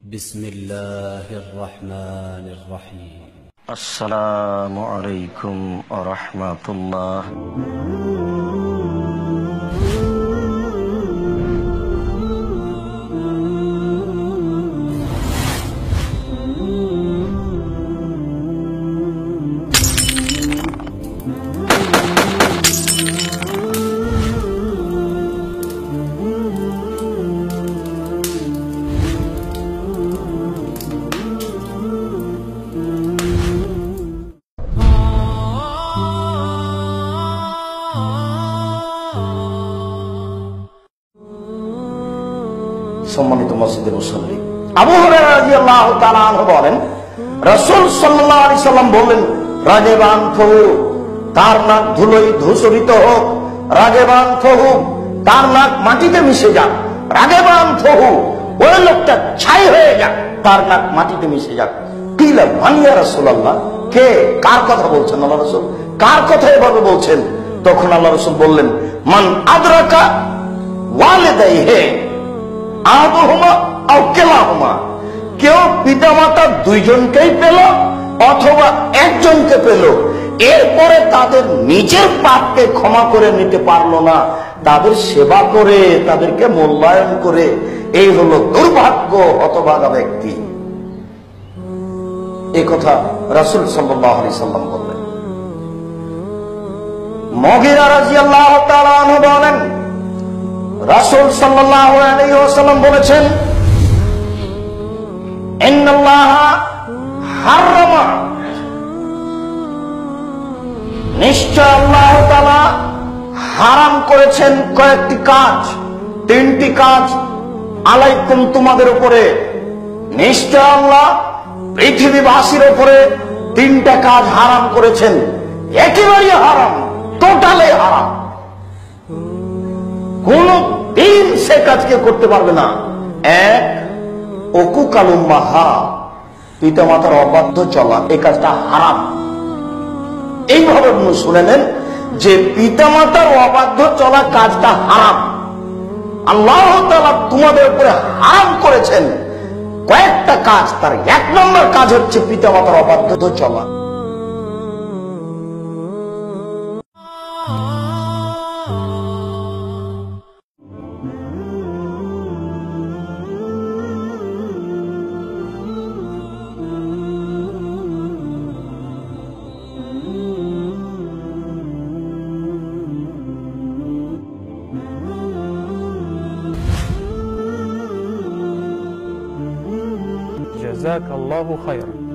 بسم الله الرحمن الرحيم السلام عليكم ورحمة الله সম্মানিত মসজিদের মুসল্লি, আবু হুরায়রা রাদিয়াল্লাহু তাআলা আনহু বলেন, রাসূল সাল্লাল্লাহু আলাইহি সাল্লাম বললেন, রাগেবান থহু, তার নাক ধুলোয় ধূসরিত হোক। রাগেবান থহু, তার নাক মাটিতে মিশে যাক। রাগেবান থহু, ওই লোকটা ছাই হয়ে যাক, তার নাক মাটিতে মিশে যাক। কিলা মান ইয়া রাসূলুল্লাহ, কে, কার কথা বলছেন আল্লাহ রাসূল? কার কথা এভাবে বলছেন? তখন আল্লাহ রাসূল বললেন, মান আদরাকা ওয়ালিদাইহি আহাদুহুমা আও কিলাহুমা, কেউ পিতামাতা দুইজনকেই পেল অথবা একজনকে পেল, এরপরে তাদের নিজের পাপকে ক্ষমা করে নিতে পারলো না, তাদের সেবা করে তাদেরকে মূল্যায়ন করে, এই হলো দুর্ভাগ্য হতভাগা ব্যক্তি। এই কথা রাসূল সাল্লাল্লাহু আলাইহি সাল্লাম বললেন। মুগীরা রাদিয়াল্লাহু তাআলা আনহু বলেন, রাসূল সাল্লাল্লাহু আলাইহি ওয়াসাল্লাম বলেছেন, ইন্নাল্লাহা হারামা, নিশ্চয় আল্লাহ তাআলা হারাম করেছেন কয়েকটি কাজ, তিনটি কাজ আলাইকুম, তোমাদের উপরে। নিশ্চয় আল্লাহ পৃথিবীবাসীর উপরে তিনটা কাজ হারাম করেছেন, একেবারেই হারাম, টোটালি হারাম, কোন দিন সে কাজকে করতে পারবে না। এক, উকুকাল উম্মাহা, পিতা মাতার অবাধ্য চলা, এই কাজটা হারাম। এইভাবে শুনে নেন যে পিতা মাতার অবাধ্য চলা কাজটা হারাম। আল্লাহ তাআলা তোমাদের উপরে হারাম করেছেন কয়েকটা কাজ, তার এক নম্বর কাজ হচ্ছে পিতা মাতার অবাধ্য চলা। جزاك الله خيرا।